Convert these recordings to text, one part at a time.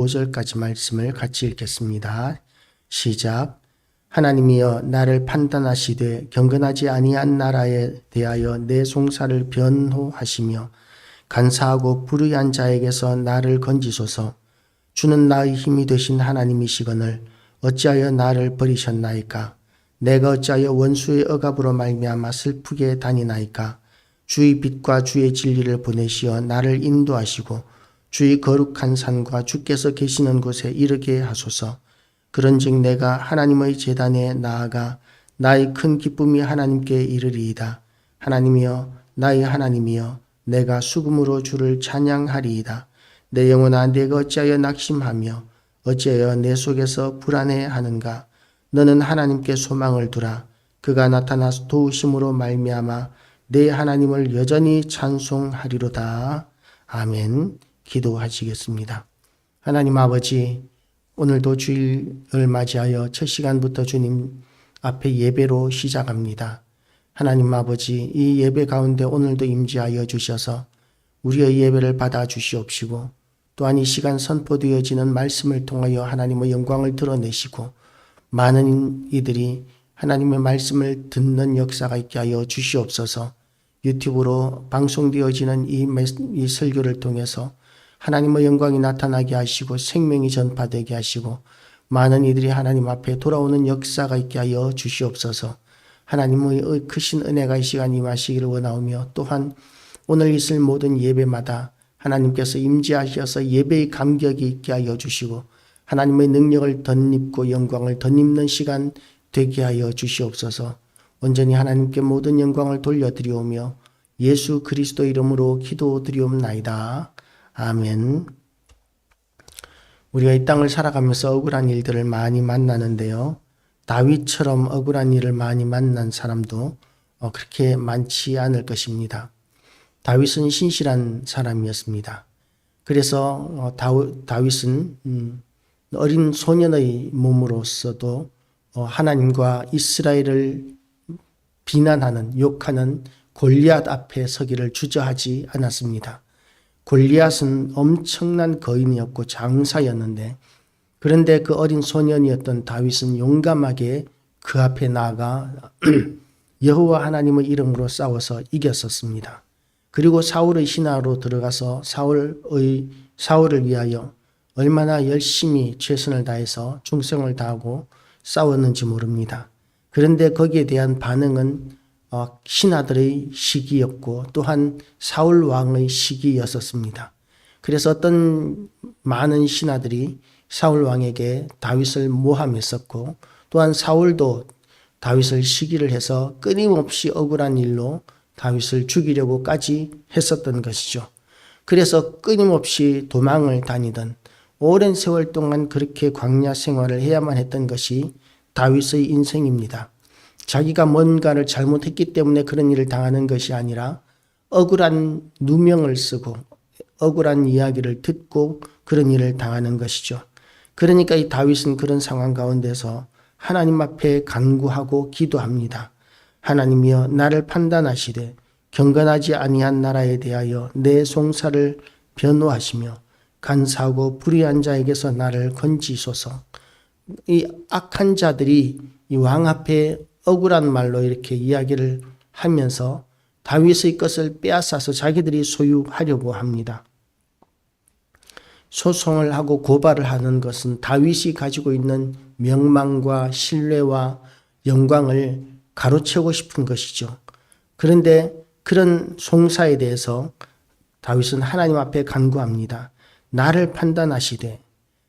5절까지 말씀을 같이 읽겠습니다. 시작. 하나님이여 나를 판단하시되 경건하지 아니한 나라에 대하여 내 송사를 변호하시며 간사하고 불의한 자에게서 나를 건지소서. 주는 나의 힘이 되신 하나님이시거늘 어찌하여 나를 버리셨나이까. 내가 어찌하여 원수의 억압으로 말미암아 슬프게 다니나이까. 주의 빛과 주의 진리를 보내시어 나를 인도하시고 주의 거룩한 산과 주께서 계시는 곳에 이르게 하소서. 그런즉 내가 하나님의 제단에 나아가 나의 큰 기쁨이 하나님께 이르리이다. 하나님이여 나의 하나님이여 내가 수금으로 주를 찬양하리이다. 내 영혼아 내가 어찌하여 낙심하며 어찌하여 내 속에서 불안해하는가. 너는 하나님께 소망을 두라. 그가 나타나서 도우심으로 말미암아 내 하나님을 여전히 찬송하리로다. 아멘. 기도하시겠습니다. 하나님 아버지, 오늘도 주일을 맞이하여 첫 시간부터 주님 앞에 예배로 시작합니다. 하나님 아버지, 이 예배 가운데 오늘도 임재하여 주셔서 우리의 예배를 받아 주시옵시고 또한 이 시간 선포되어지는 말씀을 통하여 하나님의 영광을 드러내시고 많은 이들이 하나님의 말씀을 듣는 역사가 있게 하여 주시옵소서. 유튜브로 방송되어지는 이 설교를 통해서 하나님의 영광이 나타나게 하시고 생명이 전파되게 하시고 많은 이들이 하나님 앞에 돌아오는 역사가 있게 하여 주시옵소서. 하나님의 크신 은혜가 이 시간 임하시기를 원하오며 또한 오늘 있을 모든 예배마다 하나님께서 임재하셔서 예배의 감격이 있게 하여 주시고 하나님의 능력을 덧입고 영광을 덧입는 시간 되게 하여 주시옵소서. 온전히 하나님께 모든 영광을 돌려드리오며 예수 그리스도 이름으로 기도드리옵나이다. 아멘. 우리가 이 땅을 살아가면서 억울한 일들을 많이 만나는데요. 다윗처럼 억울한 일을 많이 만난 사람도 그렇게 많지 않을 것입니다. 다윗은 신실한 사람이었습니다. 그래서 다윗은 어린 소년의 몸으로서도 하나님과 이스라엘을 비난하는 욕하는 골리앗 앞에 서기를 주저하지 않았습니다. 골리앗은 엄청난 거인이었고 장사였는데 그런데 그 어린 소년이었던 다윗은 용감하게 그 앞에 나아가 여호와 하나님의 이름으로 싸워서 이겼었습니다. 그리고 사울의 신하로 들어가서 사울을 위하여 얼마나 열심히 최선을 다해서 충성을 다하고 싸웠는지 모릅니다. 그런데 거기에 대한 반응은 신하들의 시기였고 또한 사울 왕의 시기였었습니다. 그래서 어떤 많은 신하들이 사울 왕에게 다윗을 모함했었고 또한 사울도 다윗을 시기를 해서 끊임없이 억울한 일로 다윗을 죽이려고까지 했었던 것이죠. 그래서 끊임없이 도망을 다니던 오랜 세월 동안 그렇게 광야 생활을 해야만 했던 것이 다윗의 인생입니다. 자기가 뭔가를 잘못했기 때문에 그런 일을 당하는 것이 아니라 억울한 누명을 쓰고 억울한 이야기를 듣고 그런 일을 당하는 것이죠. 그러니까 이 다윗은 그런 상황 가운데서 하나님 앞에 간구하고 기도합니다. 하나님이여 나를 판단하시되 경건하지 아니한 나라에 대하여 내 송사를 변호하시며 간사하고 불의한 자에게서 나를 건지소서. 이 악한 자들이 이 왕 앞에 억울한 말로 이렇게 이야기를 하면서 다윗의 것을 빼앗아서 자기들이 소유하려고 합니다. 소송을 하고 고발을 하는 것은 다윗이 가지고 있는 명망과 신뢰와 영광을 가로채고 싶은 것이죠. 그런데 그런 송사에 대해서 다윗은 하나님 앞에 간구합니다. 나를 판단하시되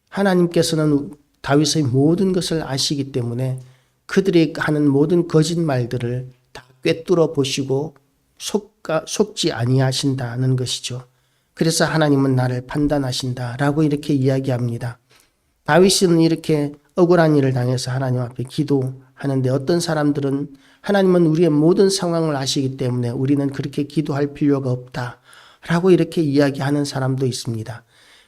하나님께서는 다윗의 모든 것을 아시기 때문에 그들이 하는 모든 거짓말들을 다 꿰뚫어 보시고 속지 아니하신다는 것이죠. 그래서 하나님은 나를 판단하신다라고 이렇게 이야기합니다. 다윗은 이렇게 억울한 일을 당해서 하나님 앞에 기도하는데 어떤 사람들은 하나님은 우리의 모든 상황을 아시기 때문에 우리는 그렇게 기도할 필요가 없다라고 이렇게 이야기하는 사람도 있습니다.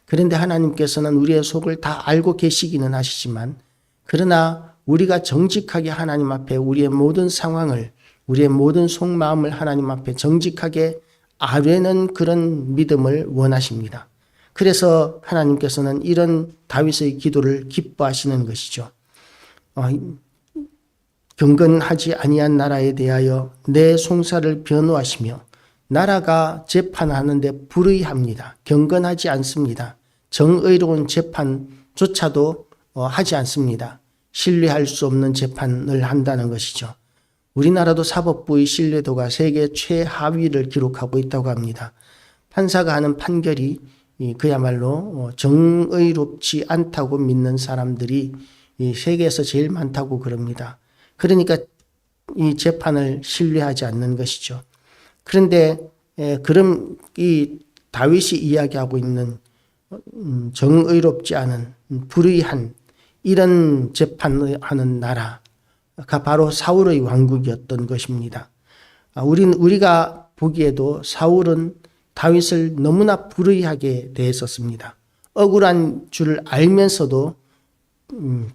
그런데 하나님께서는 우리의 속을 다 알고 계시기는 하시지만 그러나 우리가 정직하게 하나님 앞에 우리의 모든 상황을 우리의 모든 속마음을 하나님 앞에 정직하게 아뢰는 그런 믿음을 원하십니다. 그래서 하나님께서는 이런 다윗의 기도를 기뻐하시는 것이죠. 경건하지 아니한 나라에 대하여 내 송사를 변호하시며, 나라가 재판하는데 불의합니다. 경건하지 않습니다. 정의로운 재판조차도 하지 않습니다. 신뢰할 수 없는 재판을 한다는 것이죠. 우리나라도 사법부의 신뢰도가 세계 최하위를 기록하고 있다고 합니다. 판사가 하는 판결이 그야말로 정의롭지 않다고 믿는 사람들이 이 세계에서 제일 많다고 그럽니다. 그러니까 이 재판을 신뢰하지 않는 것이죠. 그런데 그럼 이 다윗이 이야기하고 있는 정의롭지 않은 불의한 이런 재판을 하는 나라가 바로 사울의 왕국이었던 것입니다. 우리가 보기에도 사울은 다윗을 너무나 불의하게 대했었습니다. 억울한 줄 알면서도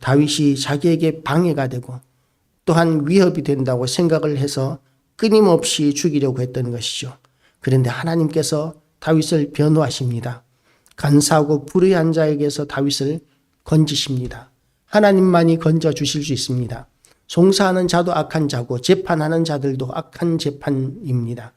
다윗이 자기에게 방해가 되고 또한 위협이 된다고 생각을 해서 끊임없이 죽이려고 했던 것이죠. 그런데 하나님께서 다윗을 변호하십니다. 간사하고 불의한 자에게서 다윗을 건지십니다. 하나님만이 건져 주실 수 있습니다. 송사하는 자도 악한 자고 재판하는 자들도 악한 재판입니다.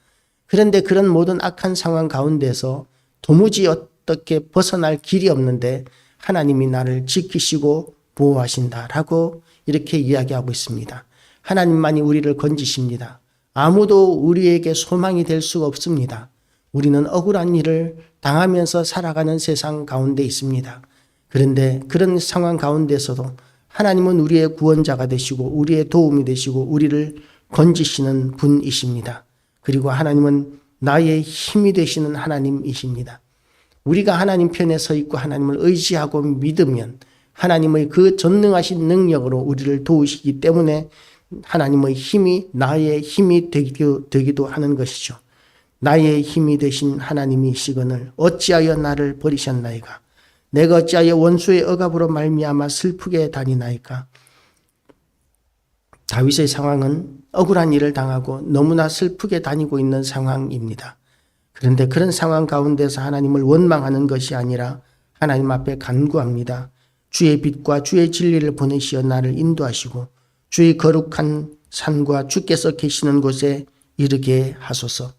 그런데 그런 모든 악한 상황 가운데서 도무지 어떻게 벗어날 길이 없는데 하나님이 나를 지키시고 보호하신다라고 이렇게 이야기하고 있습니다. 하나님만이 우리를 건지십니다. 아무도 우리에게 소망이 될 수가 없습니다. 우리는 억울한 일을 당하면서 살아가는 세상 가운데 있습니다. 그런데 그런 상황 가운데서도 하나님은 우리의 구원자가 되시고 우리의 도움이 되시고 우리를 건지시는 분이십니다. 그리고 하나님은 나의 힘이 되시는 하나님이십니다. 우리가 하나님 편에 서 있고 하나님을 의지하고 믿으면 하나님의 그 전능하신 능력으로 우리를 도우시기 때문에 하나님의 힘이 나의 힘이 되기도 하는 것이죠. 나의 힘이 되신 하나님이시거늘 어찌하여 나를 버리셨나이까? 내가 어찌하여 원수의 억압으로 말미암아 슬프게 다니나이까? 다윗의 상황은 억울한 일을 당하고 너무나 슬프게 다니고 있는 상황입니다. 그런데 그런 상황 가운데서 하나님을 원망하는 것이 아니라 하나님 앞에 간구합니다. 주의 빛과 주의 진리를 보내시어 나를 인도하시고 주의 거룩한 산과 주께서 계시는 곳에 이르게 하소서.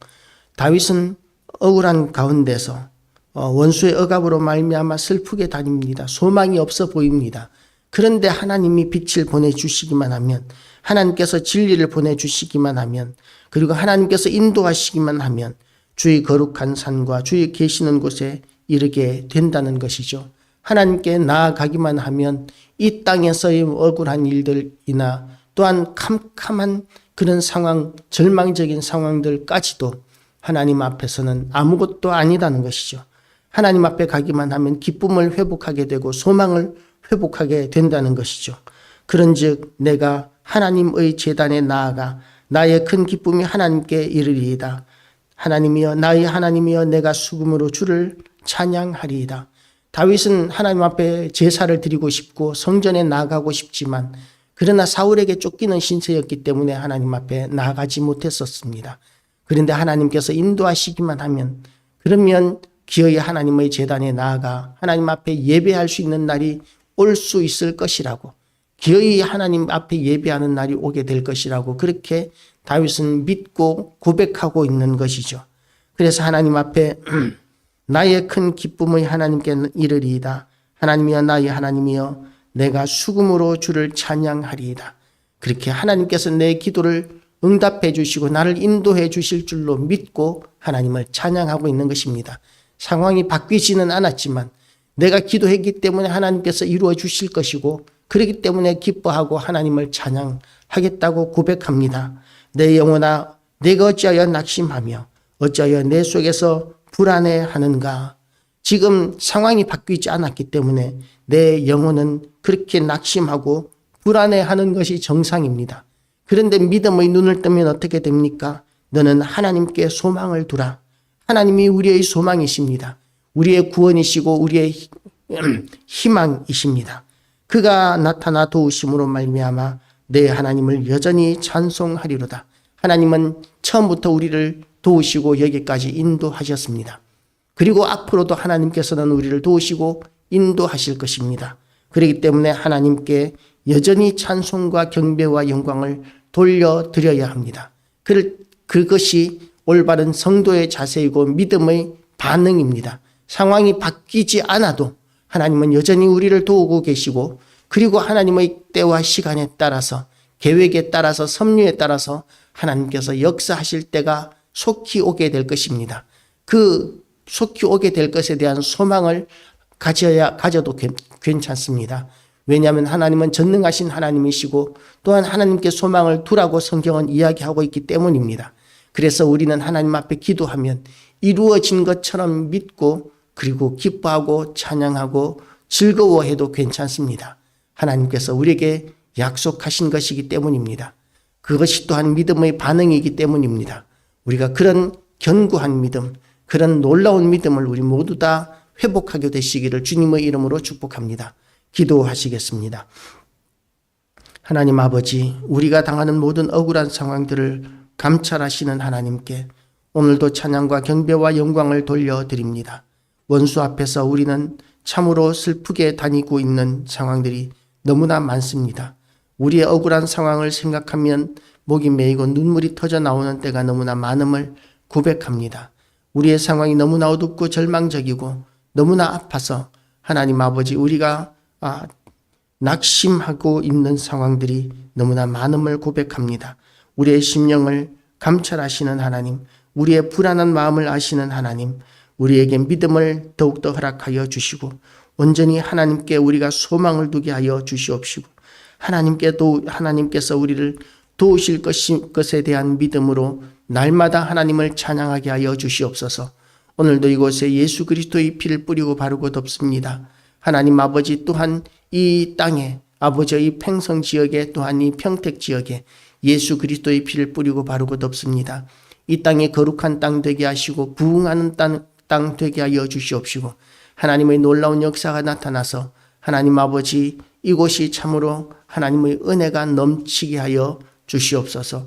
다윗은 억울한 가운데서 원수의 억압으로 말미암아 슬프게 다닙니다. 소망이 없어 보입니다. 그런데 하나님이 빛을 보내주시기만 하면, 하나님께서 진리를 보내주시기만 하면, 그리고 하나님께서 인도하시기만 하면 주의 거룩한 산과 주의 계시는 곳에 이르게 된다는 것이죠. 하나님께 나아가기만 하면 이 땅에서의 억울한 일들이나 또한 캄캄한 그런 상황, 절망적인 상황들까지도 하나님 앞에서는 아무것도 아니다는 것이죠. 하나님 앞에 가기만 하면 기쁨을 회복하게 되고 소망을 회복하게 된다는 것이죠. 그런즉 내가 하나님의 제단에 나아가 나의 큰 기쁨이 하나님께 이르리이다. 하나님이여, 나의 하나님이여, 내가 수금으로 주를 찬양하리이다. 다윗은 하나님 앞에 제사를 드리고 싶고 성전에 나아가고 싶지만 그러나 사울에게 쫓기는 신세였기 때문에 하나님 앞에 나아가지 못했었습니다. 그런데 하나님께서 인도하시기만 하면, 그러면 기어이 하나님의 제단에 나아가 하나님 앞에 예배할 수 있는 날이 올 수 있을 것이라고, 기어이 하나님 앞에 예배하는 날이 오게 될 것이라고 그렇게 다윗은 믿고 고백하고 있는 것이죠. 그래서 하나님 앞에 나의 큰 기쁨의 하나님께 이르리이다. 하나님이여, 나의 하나님이여, 내가 수금으로 주를 찬양하리이다. 그렇게 하나님께서 내 기도를 응답해 주시고 나를 인도해 주실 줄로 믿고 하나님을 찬양하고 있는 것입니다. 상황이 바뀌지는 않았지만 내가 기도했기 때문에 하나님께서 이루어 주실 것이고, 그렇기 때문에 기뻐하고 하나님을 찬양하겠다고 고백합니다. 내 영혼아, 내가 어찌하여 낙심하며 어찌하여 내 속에서 불안해하는가? 지금 상황이 바뀌지 않았기 때문에 내 영혼은 그렇게 낙심하고 불안해하는 것이 정상입니다. 그런데 믿음의 눈을 뜨면 어떻게 됩니까? 너는 하나님께 소망을 두라. 하나님이 우리의 소망이십니다. 우리의 구원이시고 우리의 희망이십니다. 그가 나타나 도우심으로 말미암아 내 하나님을 여전히 찬송하리로다. 하나님은 처음부터 우리를 도우시고 여기까지 인도하셨습니다. 그리고 앞으로도 하나님께서는 우리를 도우시고 인도하실 것입니다. 그렇기 때문에 하나님께 여전히 찬송과 경배와 영광을 돌려드려야 합니다. 그것이 올바른 성도의 자세이고 믿음의 반응입니다. 상황이 바뀌지 않아도 하나님은 여전히 우리를 도우고 계시고, 그리고 하나님의 때와 시간에 따라서, 계획에 따라서, 섭리에 따라서 하나님께서 역사하실 때가 속히 오게 될 것입니다. 그 속히 오게 될 것에 대한 소망을 가져도 괜찮습니다. 왜냐하면 하나님은 전능하신 하나님이시고 또한 하나님께 소망을 두라고 성경은 이야기하고 있기 때문입니다. 그래서 우리는 하나님 앞에 기도하면 이루어진 것처럼 믿고, 그리고 기뻐하고 찬양하고 즐거워해도 괜찮습니다. 하나님께서 우리에게 약속하신 것이기 때문입니다. 그것이 또한 믿음의 반응이기 때문입니다. 우리가 그런 견고한 믿음, 그런 놀라운 믿음을 우리 모두 다 회복하게 되시기를 주님의 이름으로 축복합니다. 기도하시겠습니다. 하나님 아버지, 우리가 당하는 모든 억울한 상황들을 감찰하시는 하나님께 오늘도 찬양과 경배와 영광을 돌려드립니다. 원수 앞에서 우리는 참으로 슬프게 다니고 있는 상황들이 너무나 많습니다. 우리의 억울한 상황을 생각하면 목이 메이고 눈물이 터져 나오는 때가 너무나 많음을 고백합니다. 우리의 상황이 너무나 어둡고 절망적이고 너무나 아파서 하나님 아버지, 우리가 낙심하고 있는 상황들이 너무나 많음을 고백합니다. 우리의 심령을 감찰하시는 하나님, 우리의 불안한 마음을 아시는 하나님, 우리에게 믿음을 더욱더 허락하여 주시고 온전히 하나님께 우리가 소망을 두게 하여 주시옵시고, 하나님께서 우리를 도우실 것에 대한 믿음으로 날마다 하나님을 찬양하게 하여 주시옵소서. 오늘도 이곳에 예수 그리스도의 피를 뿌리고 바르고 덮습니다. 하나님 아버지, 또한 이 땅에, 아버지, 이 팽성 지역에, 또한 이 평택 지역에 예수 그리스도의 피를 뿌리고 바르고 덮습니다. 이 땅이 거룩한 땅 되게 하시고 부흥하는 땅 되게 하여 주시옵시고, 하나님의 놀라운 역사가 나타나서 하나님 아버지, 이곳이 참으로 하나님의 은혜가 넘치게 하여 주시옵소서.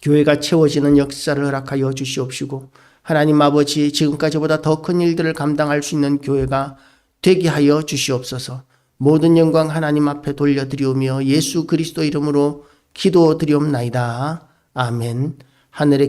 교회가 채워지는 역사를 허락하여 주시옵시고, 하나님 아버지, 지금까지보다 더 큰 일들을 감당할 수 있는 교회가 되게 하여 주시옵소서. 모든 영광 하나님 앞에 돌려드리오며 예수 그리스도 이름으로 기도드리옵나이다. 아멘. 하늘의